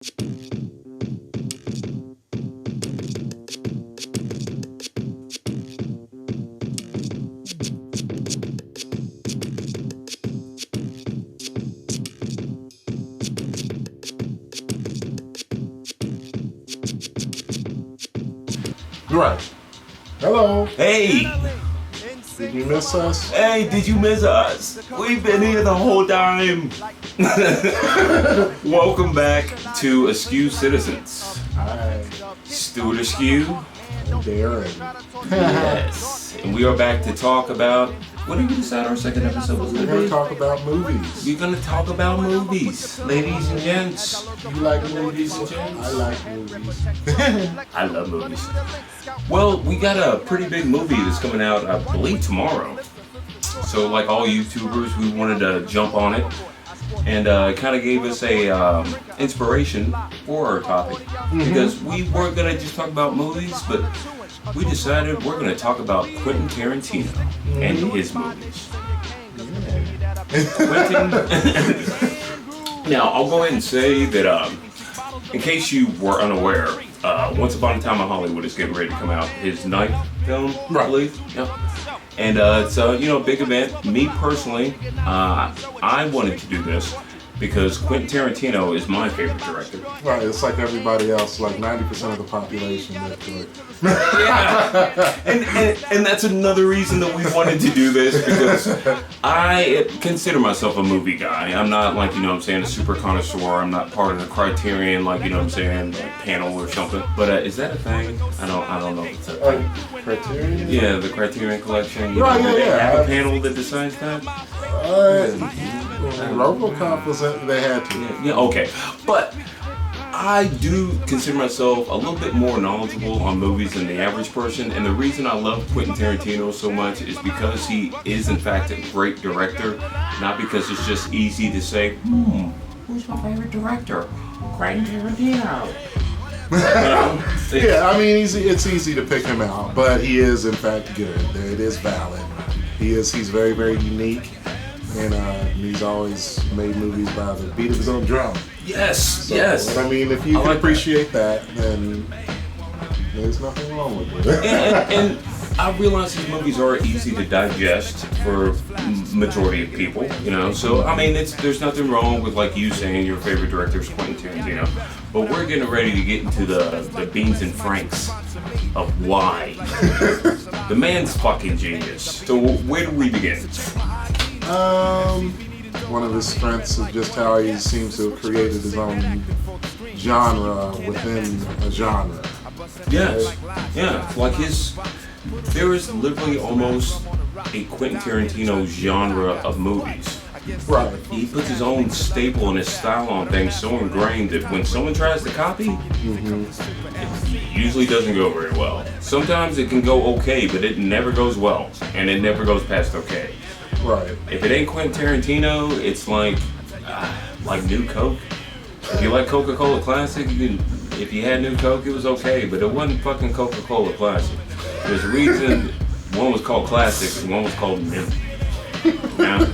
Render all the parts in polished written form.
Right. Hello. Hey! Did you miss us? Hey, did you miss us? We've been here the whole time. Welcome back to Askew Citizens. Hi. Stuart Askew. I'm Darren. Yes. And we are back to talk about, what did we decide our second episode was We're going to going to be? talk about movies. We're going to talk about movies, ladies and gents. You like movies? I like movies. I love movies. Well, we got a pretty big movie that's coming out, I believe, tomorrow. So, like all YouTubers, we wanted to jump on it. And it kind of gave us a inspiration for our topic. Because we weren't going to just talk about movies, but we decided we're going to talk about Quentin Tarantino and his movies. Quentin. Now, I'll go ahead and say that, in case you were unaware, Once Upon a Time in Hollywood is getting ready to come out. His ninth film, I believe. Yep. And it's a big event. Me personally, I wanted to do this because Quentin Tarantino is my favorite director. Right, it's like everybody else, like 90% of the population that do it. Yeah. And that's another reason that we wanted to do this, because I consider myself a movie guy. I'm not like, you know what I'm saying, a super connoisseur. I'm not part of the Criterion, like, you know what I'm saying, like panel or something. But is that a thing? I don't know if it's a thing. Criterion? Yeah, the Criterion Collection. You Right, know, yeah, they yeah. have a panel that decides that. RoboCop was they had to. Yeah, okay. But I do consider myself a little bit more knowledgeable on movies than the average person, and the reason I love Quentin Tarantino so much is because he is in fact a great director, not because it's just easy to say, who's my favorite director? Quentin Tarantino. Yeah, I mean, it's easy to pick him out, but he is in fact good. It is valid. He's very, very unique, and he's always made movies by the beat of his own drum. Yes, So, yes. I mean, if you can like appreciate that, then there's nothing wrong with it. And I realize these movies are easy to digest for majority of people, you know. So I mean, there's nothing wrong with like you saying your favorite director is Quentin Tarantino, but we're getting ready to get into the beans and franks of why. The man's fucking genius. So where do we begin? One of his strengths is just how he seems to have created his own genre within a genre. Yes, yeah. Like there is literally almost a Quentin Tarantino genre of movies. Right. He puts his own staple and his style on things so ingrained that when someone tries to copy, it usually doesn't go very well. Sometimes it can go okay, but it never goes well, and it never goes past okay. Right. If it ain't Quentin Tarantino, it's like New Coke. If you like Coca-Cola Classic, if you had New Coke, it was okay, but it wasn't fucking Coca-Cola Classic. There's a reason one was called Classic and one was called New. Now,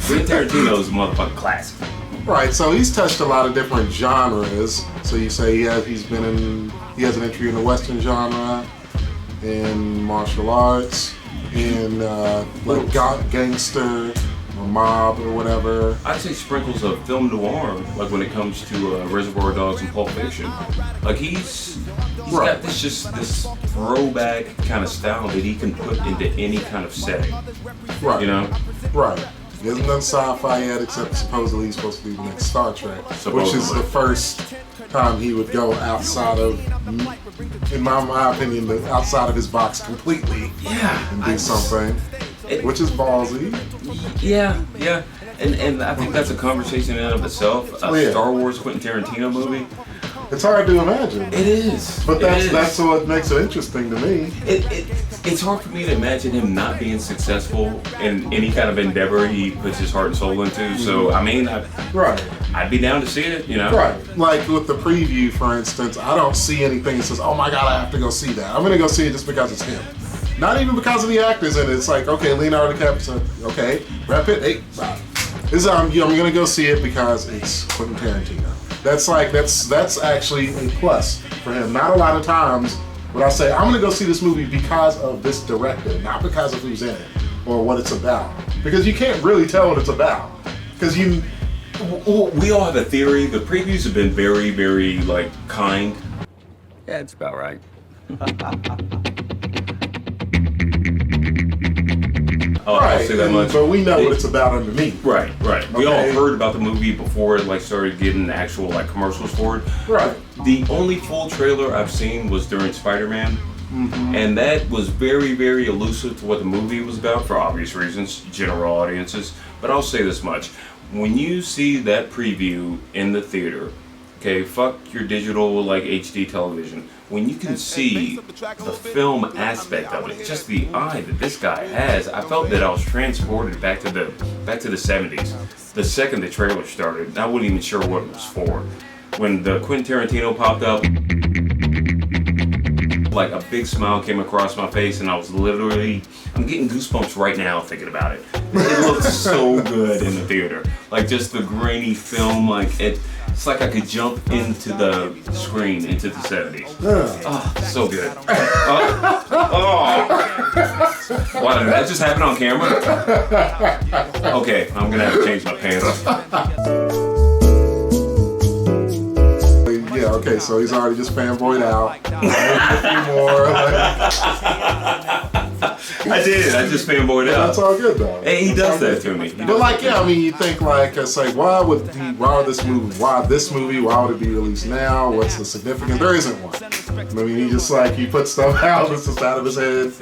Quentin Tarantino is a motherfucking classic. Right, so he's touched a lot of different genres. So you say he has an entry in the Western genre, in martial arts, in like gangster or mob or whatever. I'd say sprinkles of film noir, like when it comes to Reservoir Dogs and Pulp Fiction. Like he's got this throwback kind of style that he can put into any kind of setting. Right. You know? Right. He hasn't done sci-fi yet, except supposedly he's supposed to be the next Star Trek, which is the first time he would go outside of, in my opinion, outside of his box completely. Yeah. And do something, which is ballsy. Yeah. And I think that's a conversation in and of itself. A Star Wars Quentin Tarantino movie. It's hard to imagine. It is. But that's what makes it interesting to me. It's hard for me to imagine him not being successful in any kind of endeavor he puts his heart and soul into. So, I mean, I'd be down to see it, you know? Right. Like with the preview, for instance, I don't see anything that says, oh my God, I have to go see that. I'm going to go see it just because it's him. Not even because of the actors in it. It's like, okay, Leonardo DiCaprio, okay, Brad Pitt, hey, bye. I'm going to go see it because it's Quentin Tarantino. That's actually a plus for him. Not a lot of times would I say, I'm gonna go see this movie because of this director, not because of who's in it or what it's about. Because you can't really tell what it's about. Because we all have a theory. The previews have been very, very like kind. Yeah, it's about right. I'll say that much. But we know what it's about underneath. Right. We all heard about the movie before it like started getting actual like commercials for it. Right. The only full trailer I've seen was during Spider-Man. And that was very, very elusive to what the movie was about for obvious reasons, general audiences. But I'll say this much. When you see that preview in the theater, okay, fuck your digital like HD television. When you can see the film aspect of it, just the eye that this guy has, I felt that I was transported back to the 70s. The second the trailer started, I wasn't even sure what it was for. When the Quentin Tarantino popped up, like a big smile came across my face, and I was literally, I'm getting goosebumps right now thinking about it. It looked so good in the theater. Like just the grainy film, like it's like I could jump into the screen into the 70s. Oh, so good. Wow, did that just happen on camera? Okay, I'm gonna have to change my pants. Yeah, okay, so he's already just fanboyed out. A few more. I did. I just fanboyed out. That's all good though. Hey, he does that to me. But like, yeah, I mean, you think like, it's like, why this movie? Why would it be released now? What's the significance? There isn't one. I mean, he puts stuff out, it's just out of his head,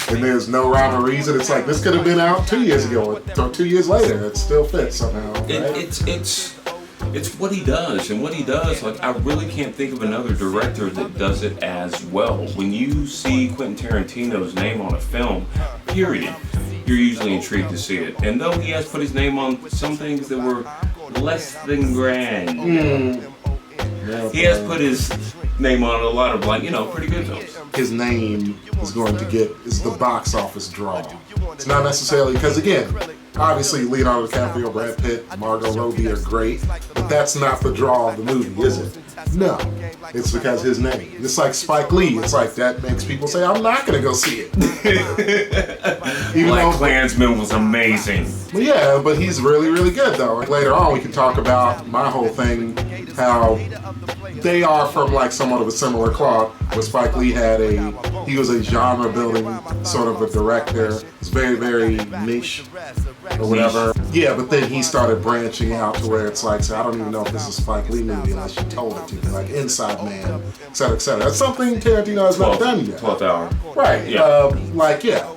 and there's no rhyme or reason. It's like, this could have been out 2 years ago, or 2 years later. It still fits somehow. Right? It's what he does, and what he does, like, I really can't think of another director that does it as well. When you see Quentin Tarantino's name on a film, period, you're usually intrigued to see it. And though he has put his name on some things that were less than grand, he has put his name on a lot of, like, pretty good films. His name is the box office draw. It's not necessarily, because again, obviously Leonardo DiCaprio, Brad Pitt, Margot Robbie are great, but that's not the draw of the movie, is it? No. It's because his name. It's like Spike Lee. It's like that makes people say, I'm not going to go see it. Even though Klansman was amazing. Well, yeah, but he's really, really good though. Later on we can talk about my whole thing, how they are from like somewhat of a similar cloth, where Spike Lee he was a genre building sort of a director. It's very, very niche or whatever. Yeah, but then he started branching out to where it's like, so I don't even know if this is a Spike Lee movie unless you told it to me, like Inside Man, etc., etc. That's something Tarantino has not done yet. 12th Hour. Right. Yeah.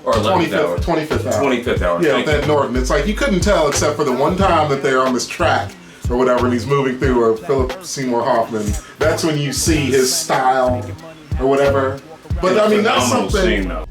Or 11th hour. 25th hour. 25th hour. Yeah, with that Norton. It's like you couldn't tell except for the one time that they're on this track or whatever, and he's moving through, or Philip Seymour Hoffman. That's when you see his style or whatever. But I mean, that's something. Scene, though.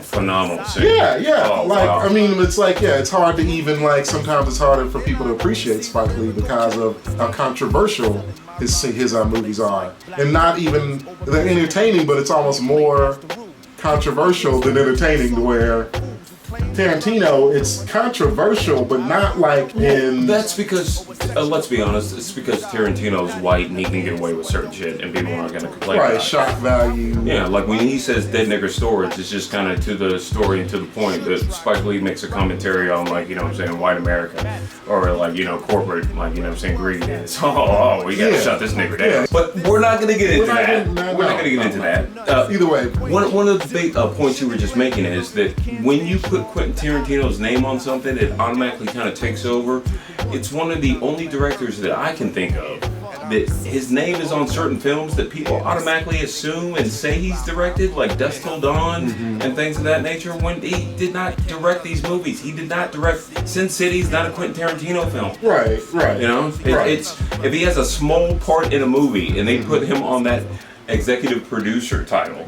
Phenomenal scene. Yeah. Oh, like, wow. I mean, it's like, yeah, it's hard to even, like, sometimes it's harder for people to appreciate Spike Lee because of how controversial his movies are. And not even, they're entertaining, but it's almost more controversial than entertaining, to where Tarantino, it's controversial, but not like in... That's because, let's be honest, it's because Tarantino's white and he can get away with certain shit and people aren't going to complain about it. Right, shock value. Yeah, like when he says dead nigger storage, it's just kind of to the story and to the point that Spike Lee makes a commentary on, like, white America, or like, corporate, like, greed. It's, we gotta shut this nigger down. Yeah. But we're not going to get into that. We're not going to get into that. Either way. One of the big points you were just making is that when you put Quentin Tarantino's name on something, it automatically kind of takes over. It's one of the only directors that I can think of that his name is on certain films that people automatically assume and say he's directed, like Dusk Till Dawn and things of that nature, when he did not direct these movies. He did not direct Sin City's not a Quentin Tarantino film. Right. It's if he has a small part in a movie and they put him on that executive producer title,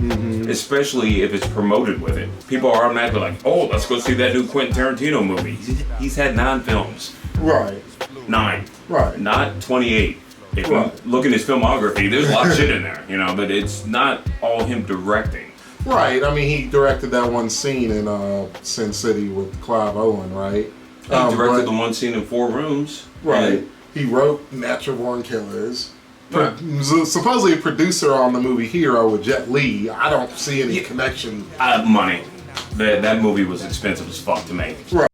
especially if it's promoted with it, people are automatically like, oh, let's go see that new Quentin Tarantino movie. He's had 9 films. Right. 9. Right. Not 28. If you look at his filmography, there's a lot of shit in there, you know, but it's not all him directing. Right. I mean, he directed that one scene in Sin City with Clive Owen, right? He directed the one scene in 4 Rooms. Right. He wrote Natural Born Killers. Supposedly a producer on the movie Hero with Jet Li. I don't see any connection. Money. That movie was expensive as fuck to make. Right.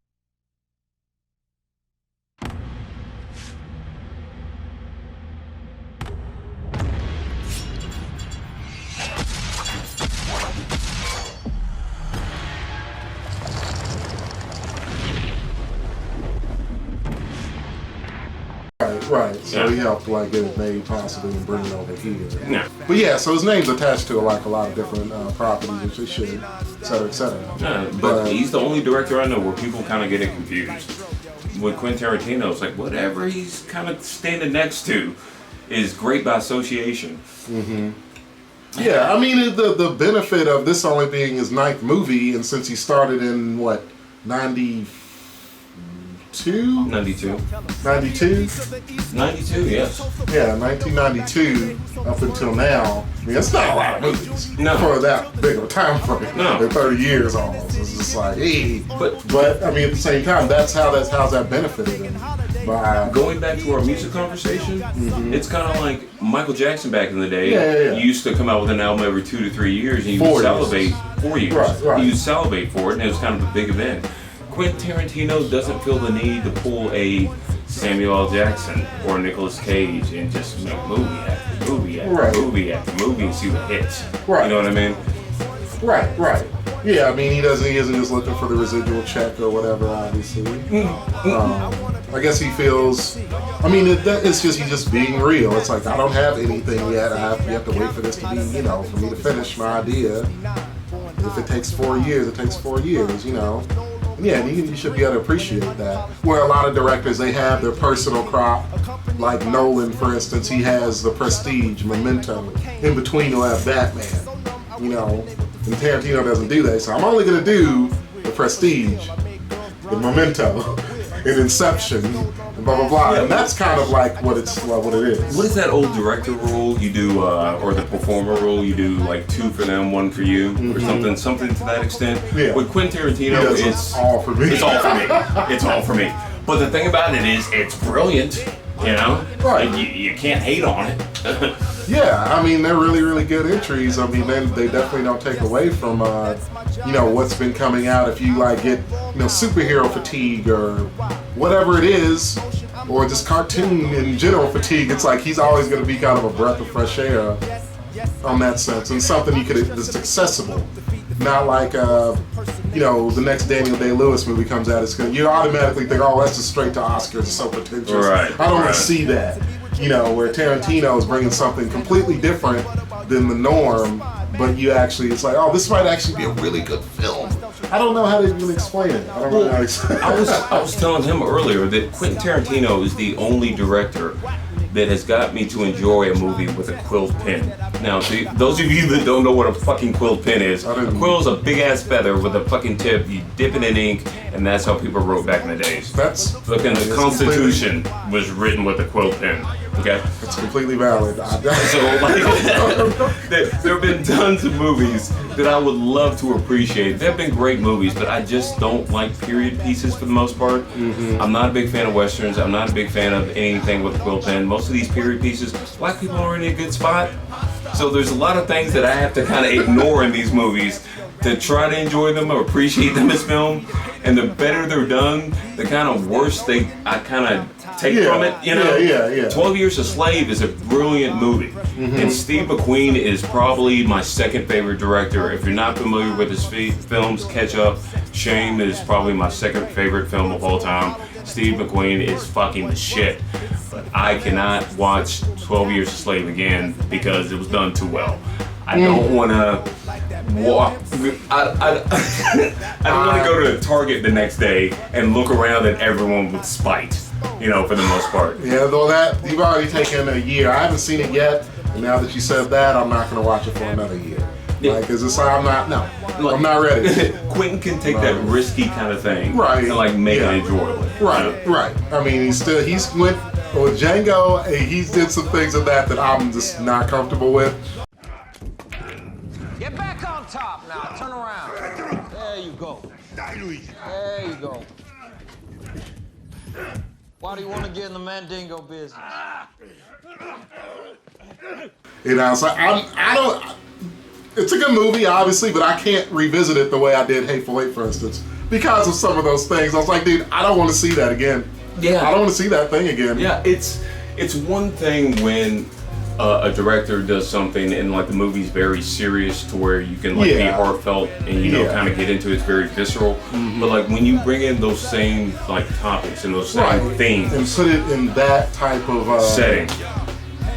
Right, so he helped like get it made possible and bring it over here. Yeah. But yeah, so his name's attached to like a lot of different properties, which it should, et cetera, et cetera. Yeah, but he's the only director I know where people kind of get it confused. With Quentin Tarantino, it's like whatever he's kind of standing next to is great by association. Mm-hmm. Yeah, I mean the benefit of this only being his 9th movie, and since he started in what 92, 92, yes. Yeah, 1992 up until now. I mean, it's not a lot of movies for that big of a time frame. No. In 30 years almost. It's just like, hey. But I mean, at the same time, how's that benefited him? By going back to our music conversation, it's kind of like Michael Jackson back in the day. Yeah. He used to come out with an album every 2 to 3 years, and he would salivate 4 years. Right. He would salivate for it, and it was kind of a big event. Quentin Tarantino doesn't feel the need to pull a Samuel L. Jackson or Nicolas Cage and just make movie after movie after movie after movie and see what hits. Right. You know what I mean? Right. Yeah, I mean, he isn't just looking for the residual check or whatever, obviously. I guess he feels, I mean, it's just, he's just being real. It's like, I don't have anything yet. You have to wait for this to be, you know, for me to finish my idea. If it takes 4 years, it takes 4 years, you know. Yeah, and you should be able to appreciate that. Where a lot of directors, they have their personal crop. Like Nolan, for instance, he has The Prestige, Memento. In between, he'll have Batman. You know, and Tarantino doesn't do that. So I'm only going to do The Prestige, The Memento, and Inception, and blah, blah, blah. And that's kind of like what it is. What is that old director rule you do, or the performer rule? You do like 2 for them, 1 for you, or something to that extent. Yeah. With Quentin Tarantino, it's all for me. It's all for me. It's all for me. But the thing about it is, it's brilliant. You know, right? You can't hate on it. Yeah, I mean they're really, really good entries. I mean they definitely don't take away from you know what's been coming out. If you like get superhero fatigue or whatever it is, or just cartoon in general fatigue, it's like he's always going to be kind of a breath of fresh air on that sense, and something that's accessible. Not like the next Daniel Day-Lewis movie comes out, you automatically think, oh, that's just straight to Oscars, it's so pretentious. Right. I don't want to see that. Where Tarantino is bringing something completely different than the norm, but it's like, oh, this might actually be a really good film. I don't know how to even explain it. I don't know how to explain it. I was telling him earlier that Quentin Tarantino is the only director that has got me to enjoy a movie with a quill pen. Now, those of you that don't know what a fucking quill pen is, a quill is a big ass feather with a fucking tip. You dip it in ink, and that's how people wrote back in the days. The Constitution was written with a quill pen. Okay, it's completely valid. So, there have been tons of movies that I would love to appreciate. There have been great movies, but I just don't like period pieces for the most part. I'm not a big fan of westerns. I'm not a big fan of anything with a quill pen. Most of these period pieces, black people are in a good spot. So there's a lot of things that I have to kind of ignore in these movies to try to enjoy them or appreciate them as film. And the better they're done, the kind of worse I kind of take from it. Yeah. 12 Years a Slave is a brilliant movie. And Steve McQueen is probably my second favorite director. If you're not familiar with his films, catch up. Shame is probably my second favorite film of all time. Steve McQueen is fucking the shit. But I cannot watch 12 Years a Slave again because it was done too well. I don't want to walk. I don't want to go to Target the next day and look around at everyone with spite, for the most part. Yeah, though that, you've already taken a year. I haven't seen it yet, and now that you said that, I'm not going to watch it for another year. Cause it's like, I'm not ready. Quentin can take that risky kind of thing, right, and make it enjoyable. Right. I mean, he went With Django, he did some things in that I'm just not comfortable with. Get back on top now. Turn around. There you go. There you go. Why do you want to get in the Mandingo business? You know, so I don't. It's a good movie, obviously, but I can't revisit it the way I did Hateful Eight, for instance, because of some of those things. I was like, dude, I don't want to see that again. Yeah. I don't want to see that thing again. Yeah, it's one thing when a director does something and like the movie's very serious to where you can like be heartfelt and you know kind of get into it. It's very visceral. Mm-hmm. But like when you bring in those same like topics and those same themes and put it in that type of setting.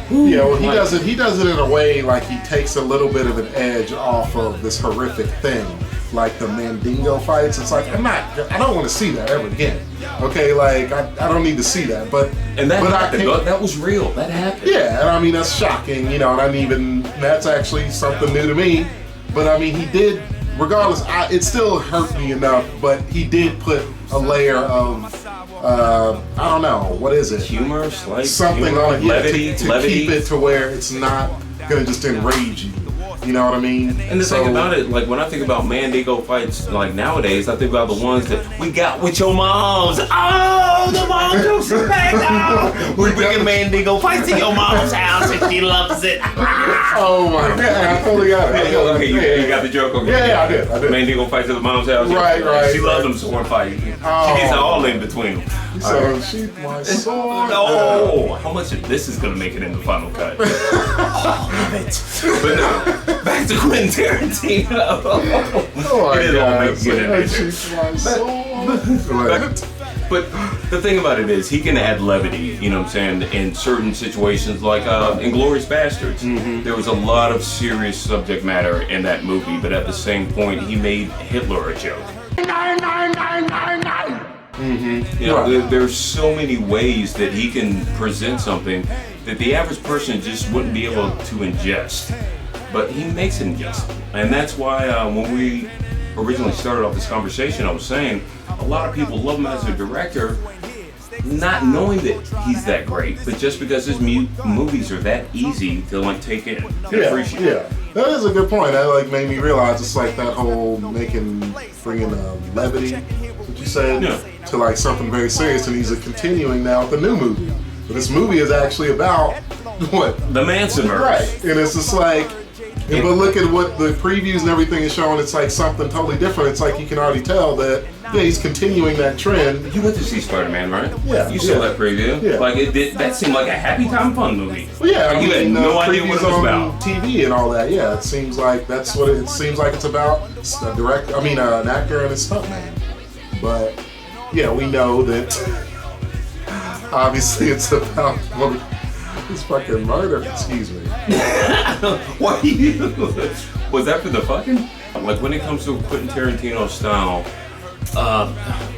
Yeah, well, he does it. He does it in a way like he takes a little bit of an edge off of this horrific thing, like the Mandingo fights. It's like I don't want to see that ever again. Okay, like I don't need to see that. But that was real. That happened. Yeah, and I mean that's shocking, you know. And that's actually something new to me. But I mean, he did. Regardless, it still hurt me enough. But he did put a layer of. I don't know, what is it? Humor, something humor, on it, levity, to keep it to where it's not gonna just enrage you. You know what I mean? And the thing about it, like when I think about Mandingo fights, like nowadays, I think about the ones that we got with your moms. Oh, the mom jokes are back. Oh, we're bringing Mandingo fights to your mom's house and she loves it. Oh my God, I totally got it. Okay, you got the joke. Okay. Yeah, I did. Mandingo fights at the mom's house. Right. She loves them sword fighting. She gets all in between them. So sheath my sword. Oh, how much of this is gonna make it in the final cut? All of it. But no, back to Quentin Tarantino. Oh my God. But the thing about it is, he can add levity, you know what I'm saying, in certain situations, like Inglourious Bastards. Mm-hmm. There was a lot of serious subject matter in that movie, but at the same point, he made Hitler a joke. 99999. Mm-hmm. You know, there's so many ways that he can present something that the average person just wouldn't be able to ingest. But he makes it ingestible. And that's why when we originally started off this conversation, I was saying a lot of people love him as a director, not knowing that he's that great, but just because his movies are that easy to like take in and appreciate. Yeah, that is a good point. That like made me realize it's like that whole bringing levity, what you said, to like something very serious, and he's continuing now with the new movie. But this movie is actually about what? The Manson murders. Right, and it's just like. But look at what the previews and everything is showing. It's like something totally different. It's like you can already tell that he's continuing that trend. You went to see Spider-Man, right? Yeah. You saw that preview. Yeah. Like that seemed like a happy time fun movie. Well, yeah, like you had no idea what it was about. TV and all that. Yeah, it seems like that's what it seems like. It's about an actor and a stuntman. But yeah, we know that obviously it's about. This fucking murder, excuse me. What was that for the fucking? Like when it comes to Quentin Tarantino's style,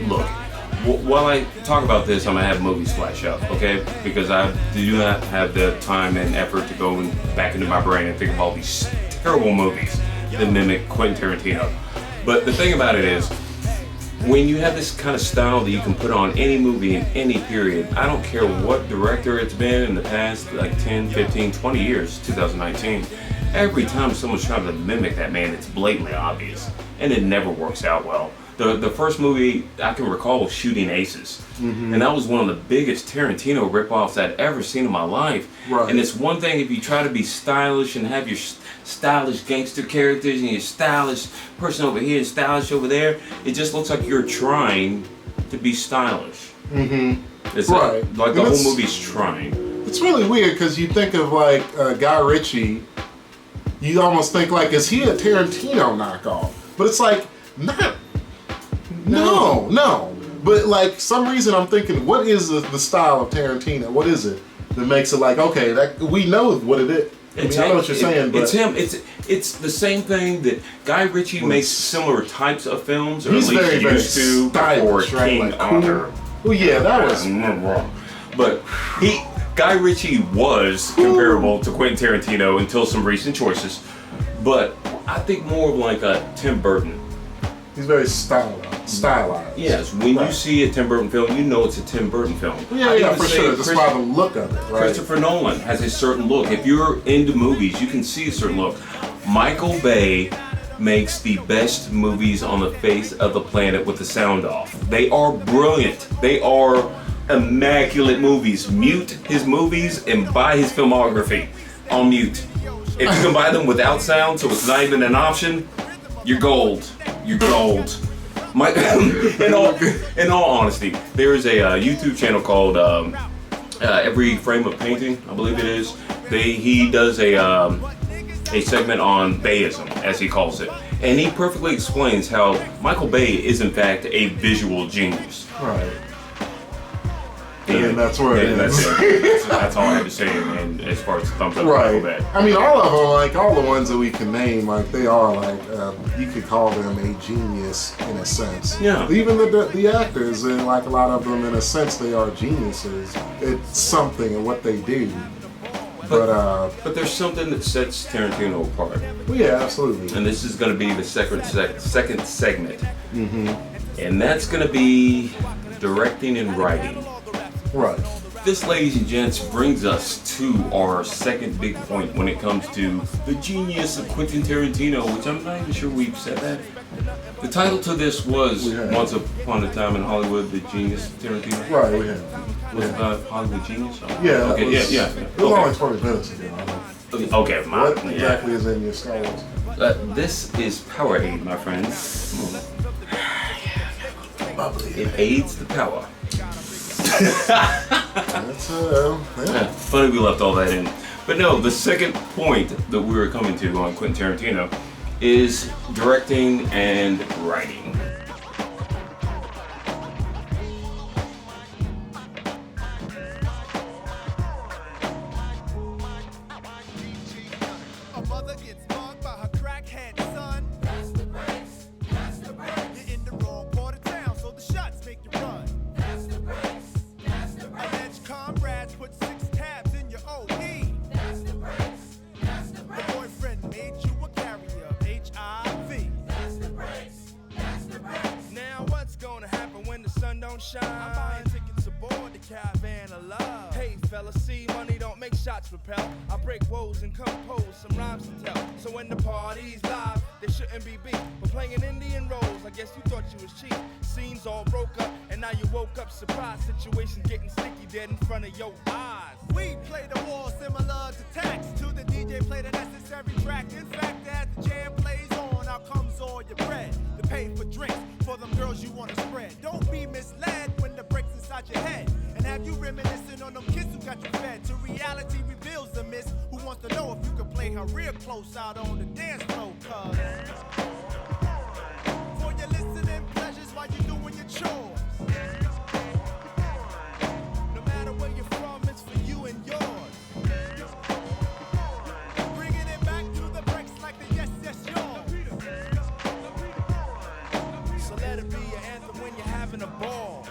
look, while I talk about this, I'm gonna have movies flash up, okay? Because I do not have the time and effort to go back into my brain and think of all these terrible movies that mimic Quentin Tarantino. But the thing about it is, when you have this kind of style that you can put on any movie in any period, I don't care what director it's been in the past, like 10, 15, 20 years, 2019, every time someone's trying to mimic that man, it's blatantly obvious. And it never works out well. The first movie I can recall was Shooting Aces. Mm-hmm. And that was one of the biggest Tarantino ripoffs I'd ever seen in my life. Right. And it's one thing if you try to be stylish and have your stylish gangster characters and your stylish person over here and stylish over there, it just looks like you're trying to be stylish. Mm-hmm. It's like the whole movie's trying. It's really weird because you think of like Guy Ritchie, you almost think like, is he a Tarantino knockoff? But it's like, no. But like some reason I'm thinking, what is the style of Tarantino? What is it that makes it like, okay, that we know what it is. I know what you're saying, but it's him. It's the same thing that Guy Ritchie makes similar types of films, or at least very, used to before King like, Arthur. Well, yeah, that was wrong. But Guy Ritchie was comparable to Quentin Tarantino until some recent choices. But I think more of like a Tim Burton. He's very stylized. stylized. Yes, when you see a Tim Burton film, you know it's a Tim Burton film. Yeah, for sure. Just by the look of it, right? Christopher Nolan has a certain look. If you're into movies, you can see a certain look. Michael Bay makes the best movies on the face of the planet with the sound off. They are brilliant. They are immaculate movies. Mute his movies and buy his filmography on mute. If you can buy them without sound, so it's not even an option, you're gold. You're gold. In all honesty, there is a YouTube channel called Every Frame of Painting, I believe it is. He does a segment on Bayism, as he calls it, and he perfectly explains how Michael Bay is in fact a visual genius. Right. And that's where it is. That's all I have to say. And as far as thumbs up, right. Michael Bay. I mean, all of them, like all the ones that we can name, like they are like you could call them a genius in a sense. Yeah. Even the actors, and like a lot of them, in a sense, they are geniuses. It's something in what they do. But there's something that sets Tarantino apart. Well, yeah, absolutely. And this is going to be the second segment. Mm-hmm. And that's going to be directing and writing. Right. This, ladies and gents, brings us to our second big point when it comes to the genius of Quentin Tarantino, which I'm not even sure we've said that. The title to this was Once Upon a Time in Hollywood, The Genius of Tarantino. Right, we have. Was it Hollywood Genius? Yeah. Okay, yeah. It was only 20 minutes ago. Okay, what exactly is in your Star Wars? This is Powerade, my friends. Bubbly. It aids the power. That's funny we left all that in. But no, the second point that we were coming to on Quentin Tarantino is directing and writing. A mother gets mugged by her crackhead son. That's the breaks. That's the breaks. You're in the wrong part of town, so the shots make you run. That's the breaks. That's the breaks. Alleged comrades put 6 tabs in your OE. That's the breaks. That's the breaks. Your boyfriend made you a carrier of HIV. That's the breaks. That's the breaks. Now what's gonna happen when the sun don't shine? I'm buying tickets aboard the caravan of love. Hey fella, see money don't make shots repel. I break woes and compose some rhymes to tell. So when the party's live, they shouldn't be beat. But playing Indian roles, I guess you thought you was cheap. Scenes all broke up, and now you woke up surprised. Situation getting sticky dead in front of your eyes. We play the war similar to tax. To the DJ play the necessary track. In fact, as the jam plays on, out comes all your bread. To pay for drinks for them girls you wanna spread. Don't be misled when the breaks inside your head. And have you reminiscing on them kids who got you fed? To reality reveals the miss. Who wants to know if you can play her real close out on the dance floor? Cause for your listening pleasures while you doing your chores. No matter where you're from, it's for you and yours. Bringing it back to the breaks like the yes, yes, yours. So let it be your anthem when you're having a ball.